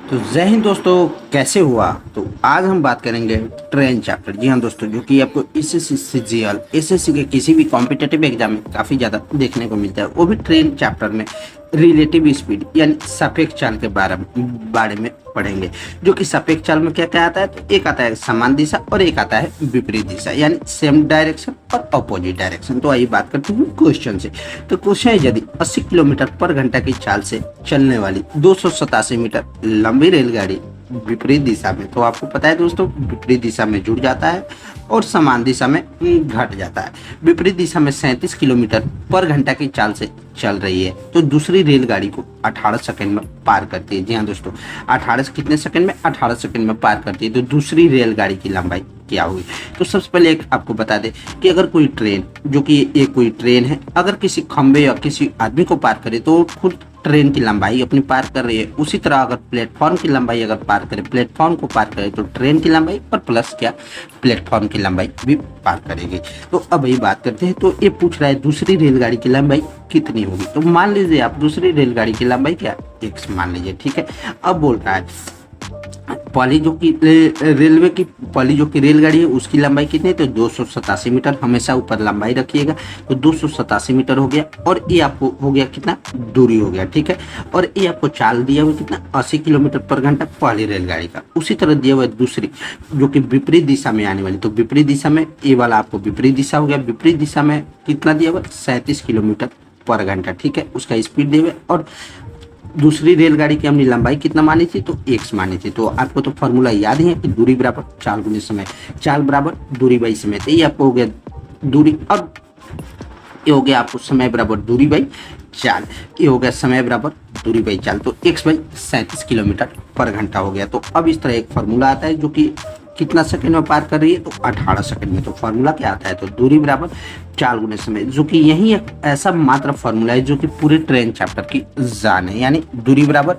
तो जय हिंद दोस्तों, कैसे हुआ। तो आज हम बात करेंगे ट्रेन चैप्टर। जी हाँ दोस्तों, जो कि आपको एसएससी सीजीएल एसएससी के किसी भी कॉम्पिटेटिव एग्जाम में काफ़ी ज़्यादा देखने को मिलता है, वो भी ट्रेन चैप्टर में रिलेटिव स्पीड यानी सापेक्ष चाल के बारे में पढ़ेंगे। जो कि सापेक्ष चाल में क्या क्या आता है, तो एक आता है समान दिशा और एक आता है विपरीत दिशा यानी सेम डायरेक्शन और अपोजिट डायरेक्शन। तो आइए बात करते हैं क्वेश्चन से। तो क्वेश्चन है, यदि 80 किलोमीटर पर घंटा की चाल से चलने वाली 287 मीटर लंबी रेलगाड़ी विपरीत दिशा में, तो आपको पता है दोस्तों विपरीत दिशा में जुड़ जाता है और समान दिशा में घट जाता है। विपरीत दिशा में 37 किलोमीटर पर घंटा की चाल से चल रही है, तो दूसरी रेलगाड़ी को 18 सेकंड में पार करती है। जी हाँ दोस्तों, 18 कितने सेकंड में, 18 सेकंड में पार करती है। तो दूसरी रेलगाड़ी की लंबाई क्या होगी। तो सबसे पहले एक आपको बता दें कि अगर कोई ट्रेन, जो कि ये कोई ट्रेन है, अगर किसी खंबे या किसी आदमी को पार करे तो खुद ट्रेन की लंबाई अपनी पार कर रही है। उसी तरह अगर प्लेटफॉर्म की लंबाई अगर पार करे, प्लेटफॉर्म को पार करे, तो ट्रेन की लंबाई और प्लस क्या प्लेटफॉर्म की लंबाई भी पार करेगी। तो अब ये बात करते हैं। तो ये पूछ रहा है दूसरी रेलगाड़ी की लंबाई कितनी होगी। तो मान लीजिए आप दूसरी रेलगाड़ी की लंबाई क्या x मान लीजिए, ठीक है। अब बोल रहा है पहली जो कि रेलवे की पहली जो कि रेलगाड़ी है उसकी लंबाई कितनी है, तो 287 मीटर। हमेशा ऊपर लंबाई रखिएगा। तो 287 मीटर हो गया और ये आपको हो गया कितना दूरी हो गया, ठीक है। और ये आपको चाल दिया हुआ कितना 80 किलोमीटर पर घंटा पहली रेलगाड़ी का। उसी तरह दिया हुआ दूसरी जो कि विपरीत दिशा में आने वाली, तो विपरीत दिशा में ये वाला आपको विपरीत दिशा हो गया। विपरीत दिशा में कितना दिया हुआ 37 किलोमीटर पर घंटा, ठीक है। उसका स्पीड दिया हुआ और दूसरी रेलगाड़ी की हमने लंबाई कितना मानी थी, तो x मानी थी। तो आपको तो फॉर्मूला याद ही है कि दूरी बराबर चाल गुने समय, चाल बराबर दूरी बाई समय। तो ये आपको हो गया दूरी और ये हो गया आपको समय बराबर दूरी बाई चाल। ये हो गया समय बराबर दूरी बाई चाल। तो x बाई 37 किलोमीटर पर घंटा हो गया। तो अब इस तरह एक फॉर्मूला आता है जो कि कितना सेकंड में पार कर रही है, तो 18 सेकंड में। तो फार्मूला क्या आता है, तो दूरी बराबर चाल गुने समय, जो कि यही एक ऐसा मात्र फार्मूला है जो कि पूरे ट्रेन चैप्टर की जान है, यानी दूरी बराबर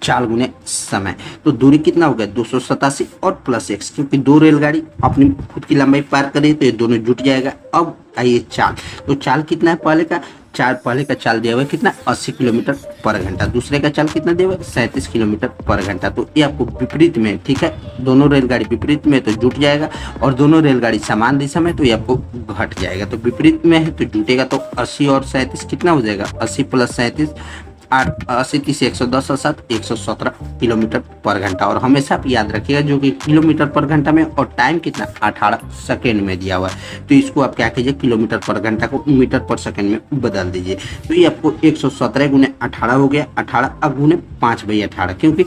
चाल गुने समय। तो दूरी कितना हो गया 287 और प्लस x, क्योंकि दो रेलगाड़ी अपनी खुद की लंबाई पार करे तो ये दोनों जुट जाएगा। अब आइए चाल, तो चाल कितना है पहले का चाल दिया हुआ है कितना 80 किलोमीटर पर घंटा। दूसरे का चाल कितना दिया हुआ है 37 किलोमीटर पर घंटा। तो ये आपको विपरीत में, ठीक है, दोनों रेलगाड़ी विपरीत में तो जुट जाएगा और दोनों रेलगाड़ी समान दिशा में तो ये आपको घट जाएगा। तो विपरीत में है तो जुटेगा, तो 80 और 37 कितना हो जाएगा 80 प्लस 37 80 30 110 और 7 117 किलोमीटर पर घंटा। और हमेशा आप याद रखिएगा जो कि किलोमीटर पर घंटा में और टाइम कितना 18 सेकेंड में दिया हुआ है। तो इसको आप क्या कीजिए किलोमीटर पर घंटा को मीटर पर सेकेंड में बदल दीजिए। तो ये आपको 117 गुने 18 हो गया, 18 गुने 5/18, क्योंकि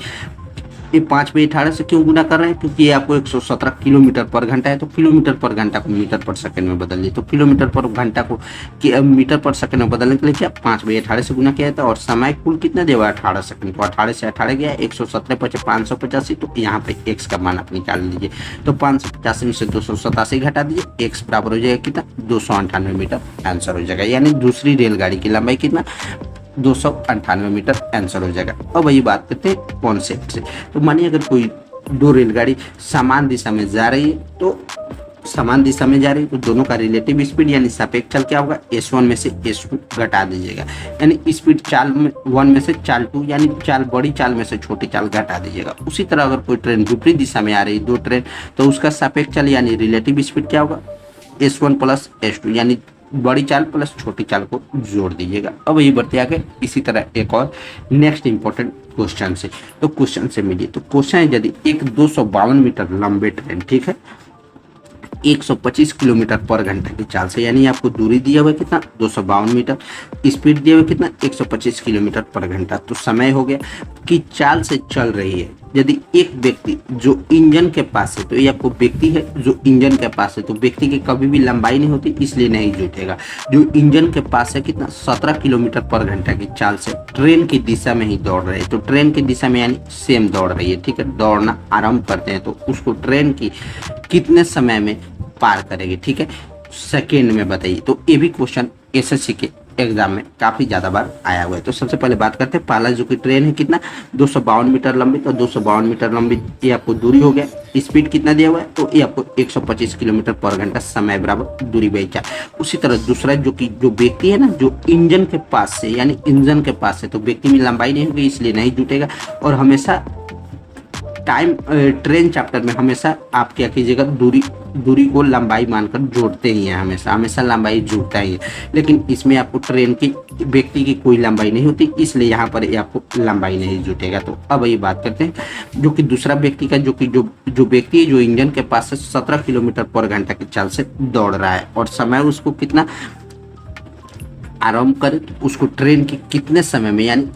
ये 5/18 से क्यों गुना कर रहे हैं, क्योंकि ये आपको 117 किलोमीटर पर घंटा है। तो किलोमीटर पर घंटा को मीटर पर सेकंड में बदल दिए। तो किलोमीटर पर घंटा को मीटर पर सेकंड में बदलने के लिए क्या 5/18 से गुना किया था। और समय कुल कितना दिया 18 सेकंड। तो 18 से 18 गया 117 × 585। तो यहाँ पे x का मान आप निकाल लीजिए। तो 585 में से 287 घटा दीजिए, x बराबर हो जाएगा कितना 298 मीटर आंसर हो जाएगा। यानी दूसरी रेलगाड़ी की लंबाई कितना 298 मीटर आंसर हो जाएगा। अब वही बात करते हैं कॉन्सेप्ट से। तो मानिए अगर कोई दो रेलगाड़ी समान दिशा में जा रही है, तो समान दिशा में जा रही है तो दोनों का रिलेटिव स्पीड यानी सापेक्ष चाल क्या होगा s1 में से s2 घटा दीजिएगा। यानी स्पीड चाल में 1 में से चाल 2 यानी चाल बड़ी चाल में से छोटी चाल घटा दीजिएगा। उसी तरह अगर कोई ट्रेन विपरीत दिशा में आ रही दो ट्रेन, तो उसका सापेक्ष चाल यानी रिलेटिव स्पीड क्या होगा s1 प्लस s2 यानी बड़ी चाल प्लस छोटी चाल को जोड़ दीजिएगा। अब ये बढ़ते आगे इसी तरह एक और नेक्स्ट इंपॉर्टेंट क्वेश्चन से। तो क्वेश्चन से मिलिए। तो क्वेश्चन है, यदि एक 252 मीटर लंबे ट्रेन, ठीक है, 125 किलोमीटर पर घंटा की चाल से, यानी आपको दूरी दिया हुआ कितना 252 मीटर, स्पीड दिया हुआ कितना 125 किलोमीटर पर घंटा। तो समय हो गया कि चाल से चल रही है। यदि एक व्यक्ति जो इंजन के पास है, तो ये आपको व्यक्ति है जो इंजन के पास है, तो व्यक्ति की कभी भी लंबाई नहीं होती इसलिए नहीं जुटेगा। जो इंजन के पास है कितना 17 किलोमीटर पर घंटा की चाल से ट्रेन की दिशा में ही दौड़ रहे हैं। तो ट्रेन की दिशा में यानी सेम दौड़ रही है, ठीक है। दौड़ना आरंभ करते हैं तो उसको ट्रेन की कितने समय में पार करेगी, ठीक है, सेकेंड में बताइए। तो ये भी क्वेश्चन एसएससी के एग्जाम में काफी ज्यादा बार आया हुआ है। तो सबसे पहले बात करते हैं पहला जो कि ट्रेन है कितना 252 मीटर लंबी। तो 252 मीटर लंबी ये आपको दूरी हो गया। स्पीड कितना दिया हुआ है, तो ये आपको 125 किलोमीटर पर घंटा, समय बराबर दूरी बाई चाल। उसी तरह दूसरा जो कि जो व्यक्ति है ना जो इंजन के पास से, यानी इंजन के पास है, तो व्यक्ति में लंबाई नहीं होगी इसलिए नहीं जुटेगा। और हमेशा ट्रेन चैप्टर में हमेशा आप क्या कीजिएगा, दूरी को लंबाई मानकर जोड़ते ही हैं, हमेशा लंबाई जुड़ता ही है। लेकिन इसमें आपको ट्रेन की व्यक्ति की कोई लंबाई नहीं होती, इसलिए यहाँ पर ये आपको लंबाई नहीं जुटेगा। तो अब ये बात करते हैं जो कि दूसरा व्यक्ति का, जो व्यक्ति है जो इंजन के पास से 17 किलोमीटर पर घंटा की चाल से दौड़ रहा है और समय उसको कितना आरंभ करे, तो उसको ट्रेन के कितने समय में, यानी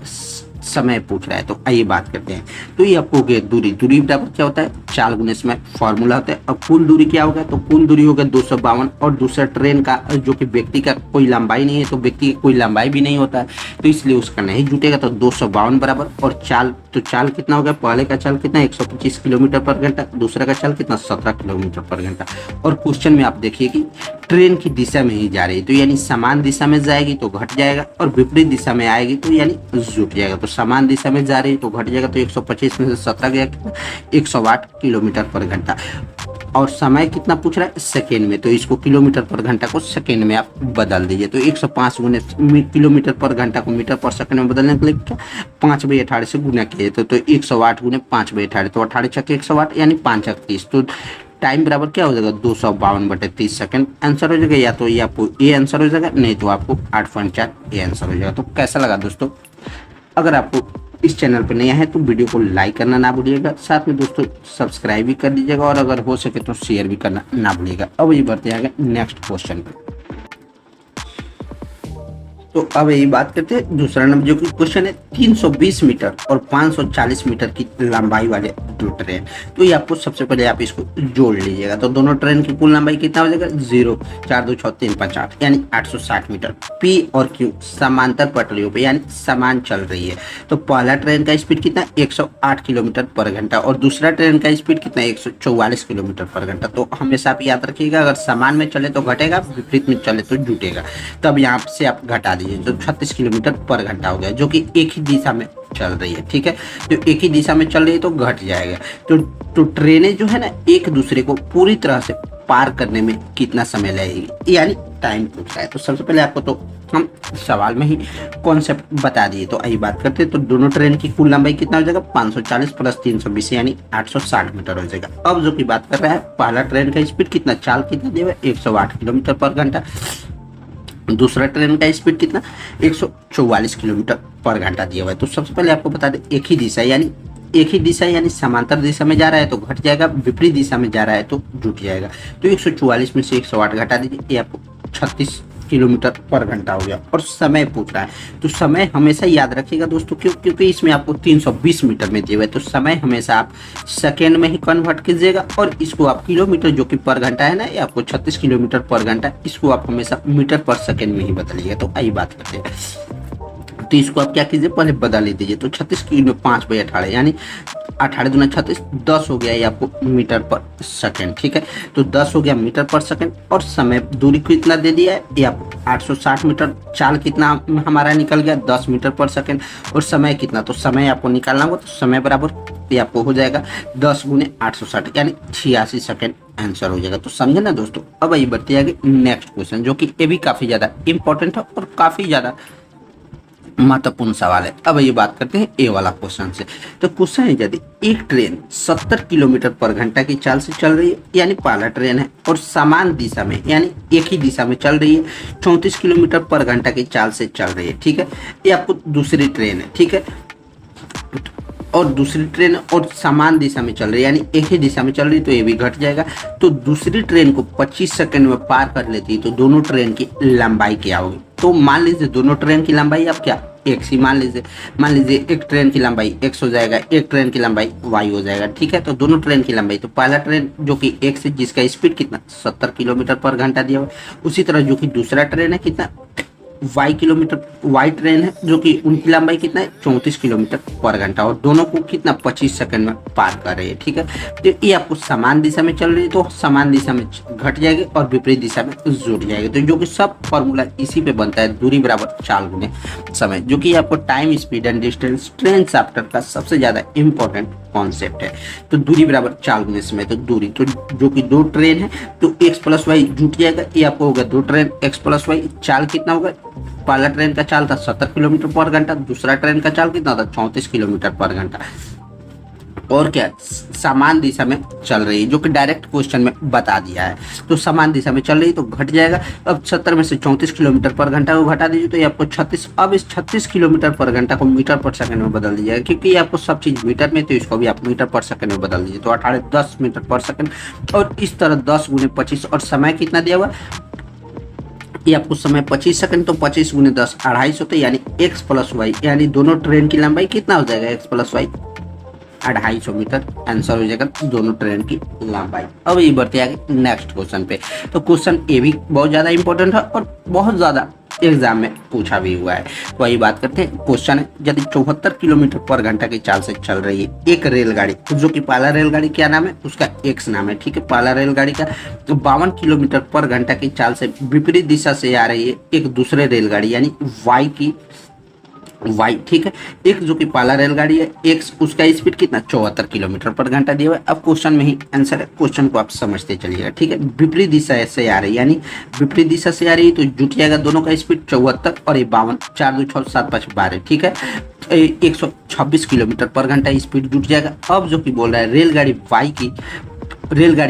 समय पूछ रहा है। तो आइए बात करते हैं। तो ये आपको हो गया दूरी बराबर क्या होता है, चाल गुने समय, फॉर्मूला होता है। अब कुल दूरी क्या होगा, तो कुल दूरी होगा 252, और दूसरा ट्रेन का जो कि व्यक्ति का कोई लंबाई नहीं है, तो व्यक्ति की कोई लंबाई भी नहीं होता है, तो इसलिए उसका नहीं जुटेगा। तो 252 बराबर, और चाल, तो चाल कितना हो गया, पहले का चाल कितना 125 किलोमीटर पर घंटा, दूसरा का चाल कितना 17 किलोमीटर पर घंटा। और क्वेश्चन में आप देखिए कि ट्रेन की दिशा में ही जा रही है, तो यानी समान दिशा में जाएगी तो घट जाएगा, और विपरीत दिशा में आएगी तो यानी जुट जाएगा। तो समान दिशा में जा रही है तो घट जाएगा, तो 125 में से 17 गया कितना 108 किलोमीटर पर घंटा। और समय कितना पूछ रहा है, सेकेंड में, तो इसको किलोमीटर पर घंटा को सेकेंड में आप बदल दीजिए। तो 105 गुने किलोमीटर पर घंटा को मीटर पर सेकंड में बदलने के लिए 5/18 से गुना किए, तो 108 गुने 5/18, तो 18 छक्के 108 यानी 5 30। तो टाइम बराबर क्या हो जाएगा 252/30 सेकंड आंसर हो जाएगा। या तो ये आपको ए आंसर हो जाएगा, नहीं तो आपको 8.4 ए आंसर हो जाएगा। तो कैसा लगा दोस्तों, अगर आपको इस चैनल पर नया है तो वीडियो को लाइक करना ना भूलिएगा, साथ में दोस्तों सब्सक्राइब भी कर दीजिएगा, और अगर हो सके तो शेयर भी करना ना भूलिएगा। अब ये बढ़ते हैं नेक्स्ट क्वेश्चन पे। तो अब यही बात करते हैं दूसरा नंबर, जो कि क्वेश्चन है 320 मीटर और 540 मीटर की लंबाई वाले दो ट्रेन। तो ये आपको सबसे पहले आप इसको जोड़ लीजिएगा। तो दोनों ट्रेन की कुल लंबाई कितना हो जाएगा 0, 4 2 6 3 5 8 यानी 860 मीटर। पी और क्यू समांतर पटरियों पे यानी समान चल रही है। तो पहला ट्रेन का स्पीड कितना 108 किलोमीटर पर घंटा, और दूसरा ट्रेन का स्पीड कितना 144 किलोमीटर पर घंटा। तो हमेशा आप याद रखिएगा, अगर समान में चले तो घटेगा, विपरीत में चले तो जुटेगा। तब यहाँ से आप घटा दीजिए, तो 36 किलोमीटर पर घंटा हो गया, जो कि एक ही दिशा में चल रही है। ठीक है, तो एक ही दिशा में चल रही है तो घट जाएगा। तो ट्रेनें जो है ना एक दूसरे को पूरी तरह से पार करने में कितना समय लगेगी, यानी टाइम पूछा है। तो सबसे पहले आपको तो हम सवाल में ही कॉन्सेप्ट बता दिए। तो आइए बात करते हैं। तो दोनों ट्रेन की कुल लंबाई कितना हो जाएगा 540 प्लस 320 यानी 860 मीटर हो जाएगा। अब जो की बात कर रहा है, पहला ट्रेन का स्पीड कितना, चाल कितना दिया हुआ 108 किलोमीटर पर घंटा, दूसरा ट्रेन का स्पीड कितना 144 किलोमीटर पर घंटा दिया हुआ है। तो सबसे पहले आपको बता दें एक ही दिशा यानी समांतर दिशा में जा रहा है तो घट जाएगा, विपरीत दिशा में जा रहा है तो जुट जाएगा। तो 144 में से 108 घटा दीजिए, ये आपको 36 किलोमीटर पर घंटा हो गया। और समय पूछ रहा है, तो समय हमेशा याद रखिएगा दोस्तों, क्योंकि इसमें आपको 320 मीटर में दिए हुए, तो समय हमेशा आप सेकेंड में ही कन्वर्ट कीजिएगा, और इसको आप किलोमीटर जो कि पर घंटा है ना, ये आपको 36 किलोमीटर पर घंटा, इसको आप हमेशा मीटर पर सेकेंड में ही बदलिएगा। तो आइए बात करते हैं। तो इसको आप क्या कीजिए, पहले बदल ही दीजिए। तो 36 किलो 5/18 यानी 18 दूना 36, 10 हो गया ये आपको मीटर पर सेकंड। ठीक है, तो 10 हो गया मीटर पर सेकंड। और समय दूरी कितना दे दिया है, ये आपको 860 मीटर। चाल कितना हमारा निकल गया 10 मीटर पर सेकंड। और समय कितना, तो समय आपको निकालना होगा, तो समय बराबर ये आपको हो जाएगा 10 गुने 860 यानी 86 सेकंड आंसर हो जाएगा। तो समझे ना दोस्तों। अब आइए बढ़ते आगे नेक्स्ट क्वेश्चन, जो कि ये भी काफी ज्यादा इंपॉर्टेंट है और काफी ज्यादा महत्वपूर्ण सवाल है। अब ये बात करते हैं ए वाला क्वेश्चन से। तो क्वेश्चन है, यदि एक ट्रेन 70 किलोमीटर पर घंटा की चाल से चल रही है, यानी पहला ट्रेन है, और समान दिशा में यानी एक ही दिशा में चल रही है, 34 किलोमीटर पर घंटा की चाल से चल रही है। ठीक है, ये आपको दूसरी ट्रेन है। ठीक है, और दूसरी ट्रेन और समान दिशा में चल रही है, यानी एक ही दिशा में चल रही है, तो ये भी घट जाएगा। तो दूसरी ट्रेन को 25 सेकंड में पार कर लेती है, तो दोनों ट्रेन की लंबाई क्या होगी। तो मान लीजिए दोनों ट्रेन की लंबाई आप क्या एक्स ही मान लीजिए एक ट्रेन की लंबाई एक्स हो जाएगा, एक ट्रेन की लंबाई वाई हो जाएगा। ठीक है, तो दोनों ट्रेन की लंबाई, तो पहला ट्रेन जो कि एक्स है जिसका स्पीड कितना 70 किलोमीटर पर घंटा दिया हुआ है, उसी तरह जो कि दूसरा ट्रेन है कितना वाई ट्रेन है, जो कि उनकी लंबाई कितना है 34 किलोमीटर पर घंटा, और दोनों को कितना 25 सेकंड में पार कर रही है। ठीक है, तो ये आपको समान दिशा में चल रही है, तो समान दिशा में घट जाएगी और विपरीत दिशा में जुड़ जाएगी। तो जो कि सब फॉर्मूला इसी पे बनता है, दूरी बराबर चाल गुने समय, जो कि आपको time speed and distance train chapter का सबसे ज्यादा इंपॉर्टेंट कॉन्सेप्ट है। तो दूरी बराबर चाल गुने समय, तो दूरी तो जो कि दो ट्रेन है तो एक्स प्लस वाई जुट जाएगा, ये आपको होगा दो ट्रेन एक्स प्लस वाई। चाल कितना होगा, पहला ट्रेन का चाल था 70 किलोमीटर पर घंटा, दूसरा ट्रेन का चाल कितना था 34 किलोमीटर पर घंटा। और क्या समान दिशा में चल रही है, जो कि डायरेक्ट क्वेश्चन में बता दिया है। तो समान दिशा में चल रही तो घट जाएगा। अब 70 में से 34 किलोमीटर पर घंटा को घटा दीजिए तो ये आपको 36। अब इस 36 किलोमीटर पर घंटा को मीटर पर सेकंड में बदल दीजिएगा, क्योंकि आपको सब चीज मीटर में, तो इसको भी आप मीटर पर सेकंड में बदल दीजिए। तो 18 10 मीटर पर सेकंड, और इस तरह 10 गुने 25, और समय कितना दिया हुआ ये आपको समय 25 सेकंड। तो 25 गुने 10 250, तो यानी x प्लस वाई, यानी दोनों ट्रेन की लंबाई कितना हो जाएगा, x plus Y 250 metre. Answer हो जाएगा दोनों ट्रेन की लंबाई। अब ये बढ़ते आगे नेक्स्ट क्वेश्चन पे। तो क्वेश्चन ये भी बहुत ज्यादा इंपॉर्टेंट है और बहुत ज्यादा एग्जाम में पूछा भी हुआ है। तो वही बात करते हैं। क्वेश्चन है, यदि 74 किलोमीटर पर घंटा की चाल से चल रही है एक रेलगाड़ी, जो कि पहला रेलगाड़ी क्या नाम है, उसका एक्स नाम है, ठीक है, पहला रेलगाड़ी का। तो 52 किलोमीटर पर घंटा की चाल से विपरीत दिशा से आ रही है एक दूसरे रेलगाड़ी, यानी वाई, ठीक है। एक जो कि पहला रेलगाड़ी है एक्स, उसका स्पीड कितना 74 किलोमीटर पर घंटा दिया हुआ है। अब क्वेश्चन में ही आंसर है, क्वेश्चन को आप समझते चलिएगा, ठीक है। विपरीत दिशा से आ रही है, यानी विपरीत दिशा से आ रही है तो जुट जाएगा दोनों का स्पीड 74 और ये 52, 4 2 6 7 5 12, ठीक है। 126 किलोमीटर पर घंटा स्पीड जुट जाएगा। अब जो कि बोल रहा है रेलगाड़ी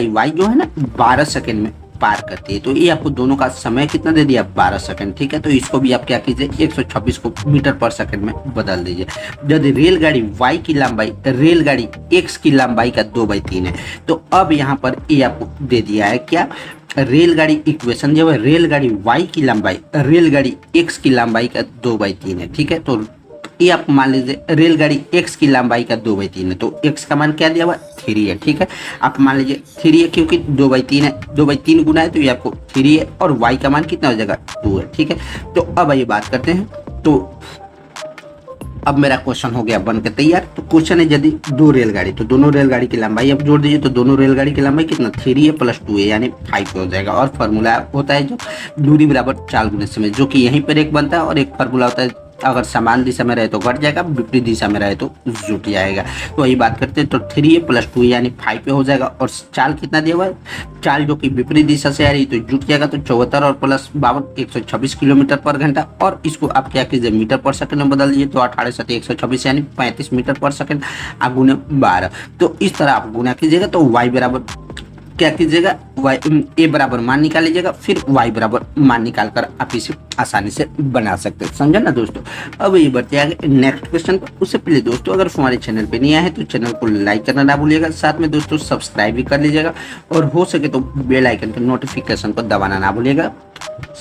वाई जो है ना 12 सेकेंड में पार करती है। तो ये आपको दोनों का समय कितना दे दिया 12 सेकंड, ठीक है। तो इसको भी आप क्या कीजिए 126 को मीटर पर सेकंड में बदल दीजिए। यदि रेलगाड़ी वाई की लंबाई रेलगाड़ी एक्स की लंबाई का 2/3 है, तो अब यहाँ पर ये आपको दे दिया है क्या, रेलगाड़ी इक्वेशन जो है रेलगाड़ी वाई की लंबाई रेलगाड़ी एक्स की लंबाई का 2/3 है, ठीक है। तो ये आप मान लीजिए रेलगाड़ी x की लंबाई का 2/3 है, तो x का मान क्या दिया हुआ 3 है, ठीक है। आप मान लीजिए 3 है, क्योंकि 2/3 है, 2/3 गुना है तो ये आपको 3 है, और y का मान कितना हो जाएगा 2 है, ठीक है। तो अब ये बात करते हैं। तो अब मेरा क्वेश्चन हो गया बन के तैयार। तो क्वेश्चन है, यदि दो रेलगाड़ी, तो दोनों रेलगाड़ी की लंबाई अब जोड़ दीजिए। तो दोनों रेलगाड़ी की लंबाई कितना 3 है प्लस 2 है, यानी 5 हो जाएगा। और फार्मूला होता है जो दूरी बराबर चाल गुने समय, जो कि यहीं पर एक बनता है, और एक फार्मूला होता है अगर समान दिशा में रहे तो घट जाएगा, विपरीत दिशा में रहे तो जुट जाएगा। तो वही बात करते हैं। तो 3 प्लस 2 यानी 5 पे हो जाएगा, और चाल कितना दिया हुआ है, चाल जो कि विपरीत दिशा से आ रही तो जुट जाएगा। तो 74 और प्लस 52 126 किलोमीटर पर घंटा, और इसको आप क्या कीजिए मीटर पर सेकंड में बदल दीजिए। तो 18 7 126 यानी 35 मीटर पर सेकंड, आप गुने 12। तो इस तरह आप गुना कीजिएगा। तो वाई बराबर क्या कीजिएगा, ए बराबर मान निकाल लीजिएगा, फिर वाई बराबर मान निकाल कर आप इसे आसानी से बना सकते हैं, समझा ना दोस्तों। अब ये बढ़ते आगे नेक्स्ट क्वेश्चन पर। उससे पहले दोस्तों अगर हमारे चैनल पे नहीं आए हैं तो चैनल को लाइक करना ना भूलिएगा, साथ में दोस्तों सब्सक्राइब भी कर लीजिएगा, और हो सके तो बेल आइकन के नोटिफिकेशन को दबाना ना भूलिएगा।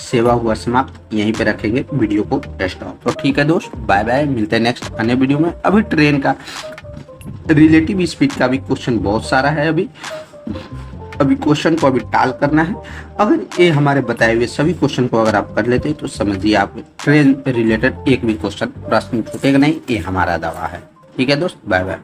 सेवा हुआ समाप्त, यहीं पे रखेंगे वीडियो को स्टॉप। तो ठीक है दोस्त, बाय बाय, मिलते हैं नेक्स्ट अन्य वीडियो में। अभी ट्रेन का रिलेटिव स्पीड का भी क्वेश्चन बहुत सारा है, अभी क्वेश्चन को अभी टाल करना है। अगर ये हमारे बताए हुए सभी क्वेश्चन को अगर आप कर लेते हैं तो समझिए आप ट्रेन रिलेटेड एक भी क्वेश्चन प्रश्न छूटेगा नहीं, ये हमारा दावा है। ठीक है दोस्त, बाय बाय।